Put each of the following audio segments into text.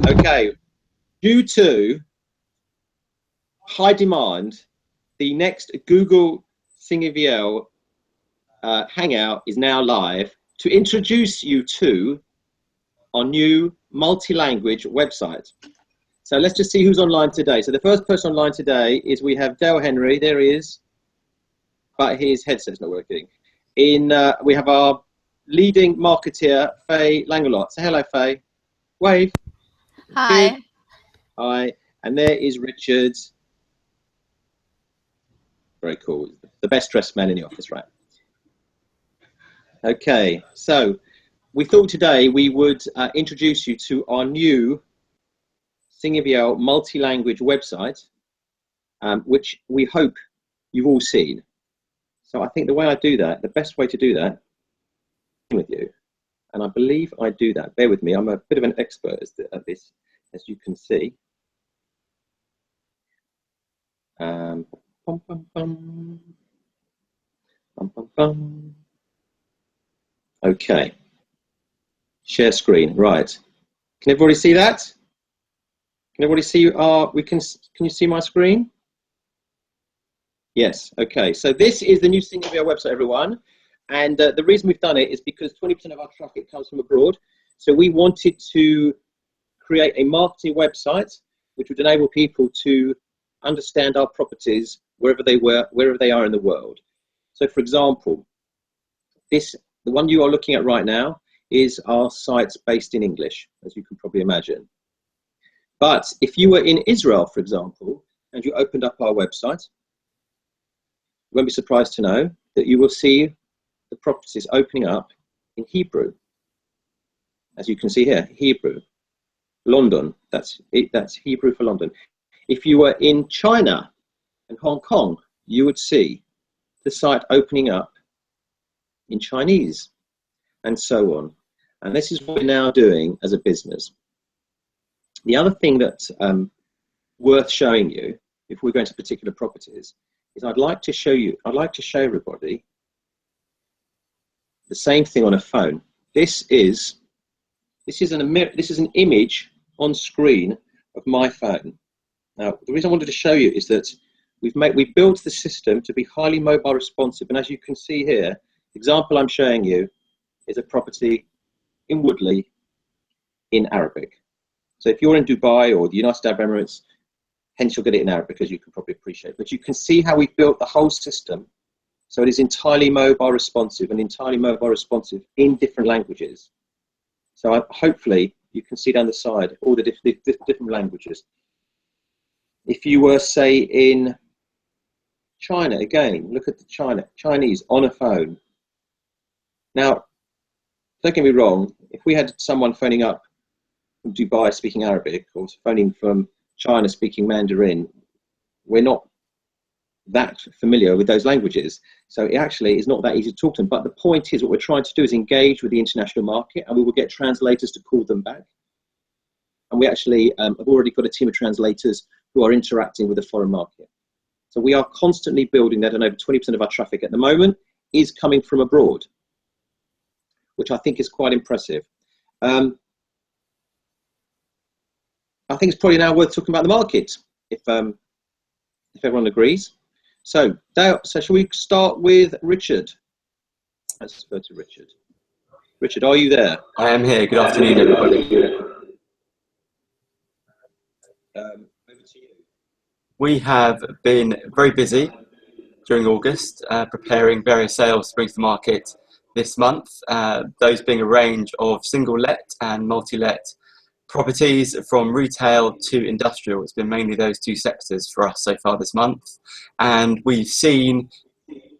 Okay, due to high demand, the next Google Vielle Hangout is now live to introduce you to our new multi-language website. So let's just see who's online today. So the first person online today is we have Dale Henry. There he is, but his headset's not working. We have our leading marketeer, Faye Langelot. Say hello, Faye. Wave. Hi. Good. Hi. And there is Richard. Very cool. The best dressed man in the office, right? Okay, so we thought today we would introduce you to our new Vielle multi-language website, which we hope you've all seen. So I think the way I do that, the best way to do that with you, and I believe I do that. Bear with me, I'm a bit of an expert at this, as you can see. Okay, share screen, right. Can everybody see that? Can everybody see can you see my screen? Yes, okay. So this is the new Vielle website, everyone. And the reason we've done it is because 20% of our traffic comes from abroad. So we wanted to create a marketing website which would enable people to understand our properties wherever they are in the world. So for example, the one you are looking at right now is our site's based in English, as you can probably imagine. But if you were in Israel, for example, and you opened up our website, you won't be surprised to know that you will see the properties opening up in Hebrew. As you can see here, Hebrew. London, that's Hebrew for London. If you were in China and Hong Kong, you would see the site opening up in Chinese, and so on. And this is what we're now doing as a business. The other thing that's worth showing you, if we're going to particular properties, is I'd like to show everybody the same thing on a phone. This is an image on screen of my phone. Now, the reason I wanted to show you is that we built the system to be highly mobile responsive, and as you can see here, the example I'm showing you is a property in Woodley in Arabic. So if you're in Dubai or the United Arab Emirates, hence you'll get it in Arabic, as you can probably appreciate. But you can see how we built the whole system so it is entirely mobile responsive and entirely mobile responsive in different languages. So hopefully you can see down the side all the different languages. If you were, say, in China, again, look at the Chinese on a phone. Now, don't get me wrong, if we had someone phoning up from Dubai speaking Arabic or phoning from China speaking Mandarin, we're not that familiar with those languages. So it actually is not that easy to talk to them. But the point is, what we're trying to do is engage with the international market, and we will get translators to call them back. And we actually have already got a team of translators who are interacting with the foreign market. So we are constantly building that, and over 20% of our traffic at the moment is coming from abroad, which I think is quite impressive. I think it's probably now worth talking about the market, if everyone agrees. So shall we start with Richard? Let's go to Richard. Richard, are you there? I am here. Good afternoon, everybody. Over to you. We have been very busy during August, preparing various sales to bring to the market this month, those being a range of single-let and multi-let properties from retail to industrial. It's been mainly those two sectors for us so far this month, and we've seen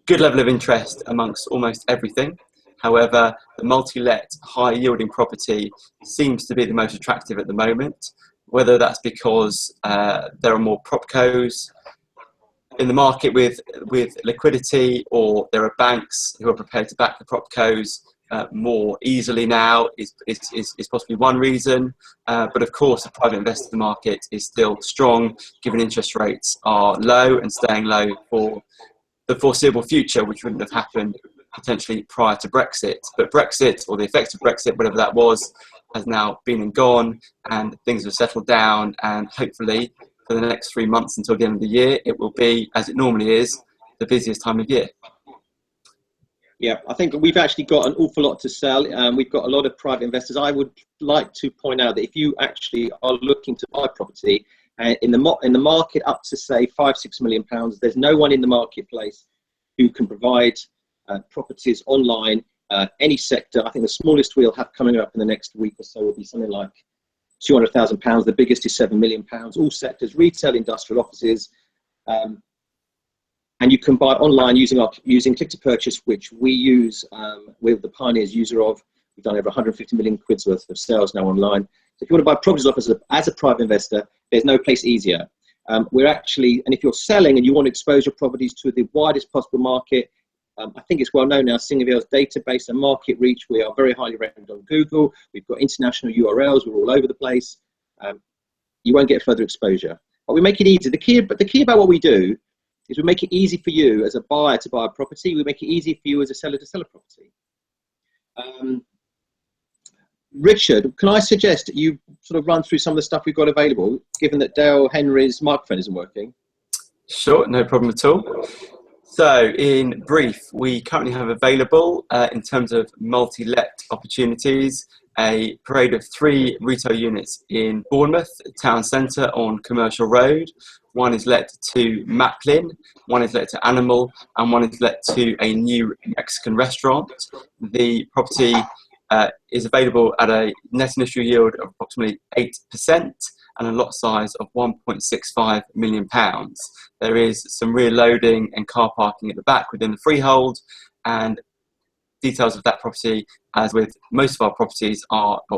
good level of interest amongst almost everything. However, the multi-let high-yielding property seems to be the most attractive at the moment, whether that's because there are more propcos in the market with liquidity, or there are banks who are prepared to back the propcos more easily now is possibly one reason. But of course, the private investor market is still strong, given interest rates are low and staying low for the foreseeable future, which wouldn't have happened potentially prior to Brexit. But Brexit, or the effect of Brexit, whatever that was, has now been and gone, and things have settled down, and hopefully for the next 3 months until the end of the year, it will be, as it normally is, the busiest time of year. Yeah, I think we've actually got an awful lot to sell. We've got a lot of private investors. I would like to point out that if you actually are looking to buy property in the market up to say £5-6 million, there's no one in the marketplace who can provide properties online, any sector. I think the smallest we'll have coming up in the next week or so will be something like £200,000. The biggest is £7 million. All sectors: retail, industrial, offices. And you can buy online using click to purchase, which we use. We're the pioneers user of. We've done over 150 million quid's worth of sales now online. So if you want to buy properties off as a private investor, there's no place easier. And if you're selling and you want to expose your properties to the widest possible market, I think it's well known now, Vielle's database and market reach. We are very highly ranked on Google. We've got international URLs. We're all over the place. You won't get further exposure, but we make it easy. The key about what we do is we make it easy for you as a buyer to buy a property. We make it easy for you as a seller to sell a property. Richard, can I suggest that you sort of run through some of the stuff we've got available, given that Dale Henry's microphone isn't working? Sure, no problem at all. So in brief, we currently have available, in terms of multi-let opportunities, a parade of 3 retail units in Bournemouth town centre on Commercial Road. One is let to Maplin, one is let to Animal, and one is let to a new Mexican restaurant. The property is available at a net initial yield of approximately 8% and a lot size of £1.65 million. There is some rear loading and car parking at the back within the freehold, and details of that property, as with most of our properties,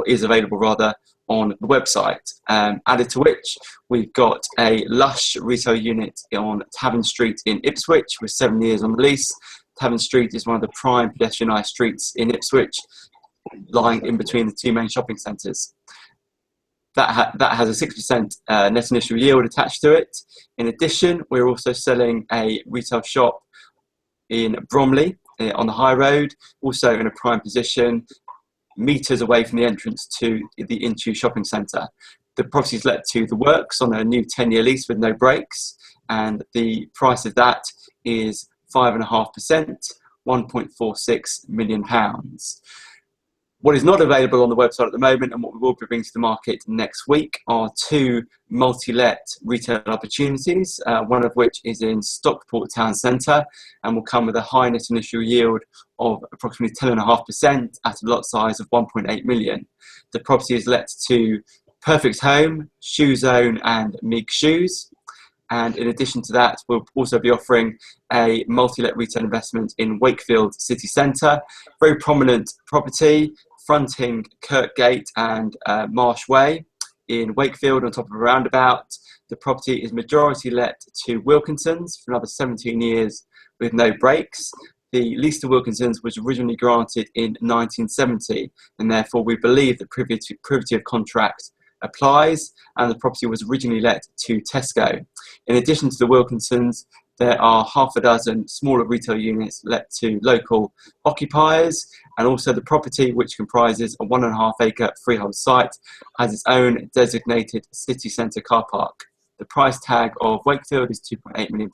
is available rather on the website. Added to which, we've got a lush retail unit on Tavern Street in Ipswich with 7 years on the lease. Tavern Street is one of the prime pedestrianised streets in Ipswich, lying in between the 2 main shopping centres. That has a 6% net initial yield attached to it. In addition, we're also selling a retail shop in Bromley on the High Road, also in a prime position, metres away from the entrance to the Intu shopping centre. The property is let to The Works on a new 10-year lease with no breaks, and the price of that is 5.5%, £1.46 million. What is not available on the website at the moment, and what we will be bringing to the market next week, are 2 multi-let retail opportunities, one of which is in Stockport Town Centre and will come with a high net initial yield of approximately 10.5% at a lot size of 1.8 million. The property is let to Perfect Home, Shoe Zone and Mig Shoes. And in addition to that, we'll also be offering a multi-let retail investment in Wakefield City Centre, very prominent property, fronting Kirkgate and Marsh Way in Wakefield on top of a roundabout. The property is majority let to Wilkinsons for another 17 years with no breaks. The lease to Wilkinsons was originally granted in 1970, and therefore we believe that privity of contract applies, and the property was originally let to Tesco. In addition to the Wilkinsons, there are half a dozen smaller retail units let to local occupiers, and also the property, which comprises a 1.5 acre freehold site, has its own designated city centre car park. The price tag of Wakefield is £2.8 million,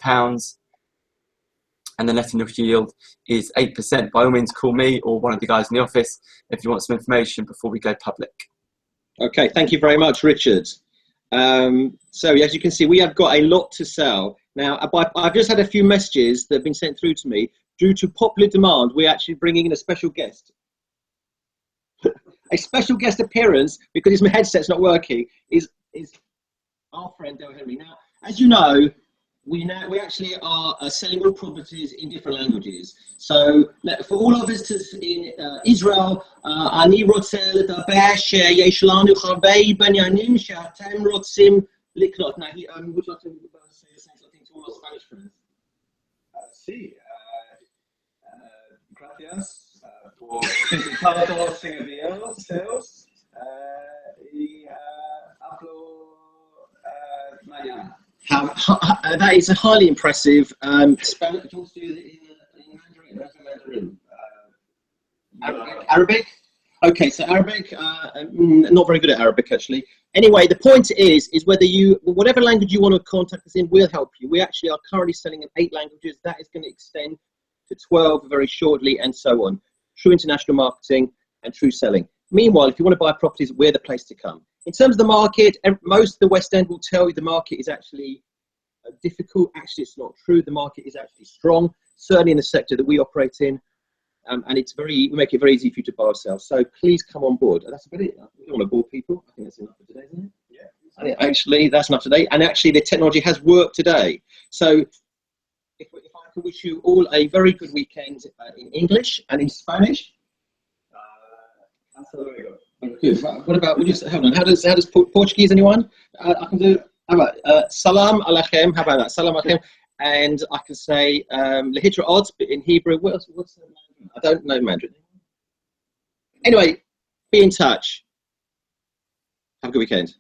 and the net initial yield is 8%. By all means, call me or one of the guys in the office if you want some information before we go public. Okay, thank you very much, Richard. So as you can see, we have got a lot to sell. Now, I've just had a few messages that have been sent through to me. Due to popular demand, we're actually bringing in a special guest. A special guest appearance, because his headset's not working, is our friend Dale Henry. Now, as you know, we actually are selling all properties in different languages. So for all of us in Israel, אני רוצה לדבר שיש לנו הרבה בניינים שאתם רוצים לקנות. Now, would you like to say something to all our Spanish friends? Sí. Gracias por participar todos en el video, Seos. Y hablo mañana. That is a highly impressive Spanish. Do you want to do it in Mandarin? Arabic? Okay, so Arabic, not very good at Arabic actually. Anyway, the point is whether whatever language you want to contact us in, we'll help you. We actually are currently selling in 8 languages. That is going to extend to 12 very shortly, and so on. True international marketing and true selling. Meanwhile, if you want to buy properties, we're the place to come. In terms of the market, most of the West End will tell you the market is actually difficult. Actually, it's not true. The market is actually strong, certainly in the sector that we operate in. And we make it very easy for you to buy or sell. So please come on board. That's about it. We don't want to bore people. I think that's enough for today, isn't it? Yeah. Actually, that's enough today. And actually, the technology has worked today. So if I can wish you all a very good weekend in English and in Spanish. Good. What about? Hold on. How does Portuguese? Anyone? I can do. How about salam alaikum? How about that? Salam alaikum. And I can say lehitra odds, but in Hebrew. What's I don't know Mandarin. Anyway, be in touch. Have a good weekend.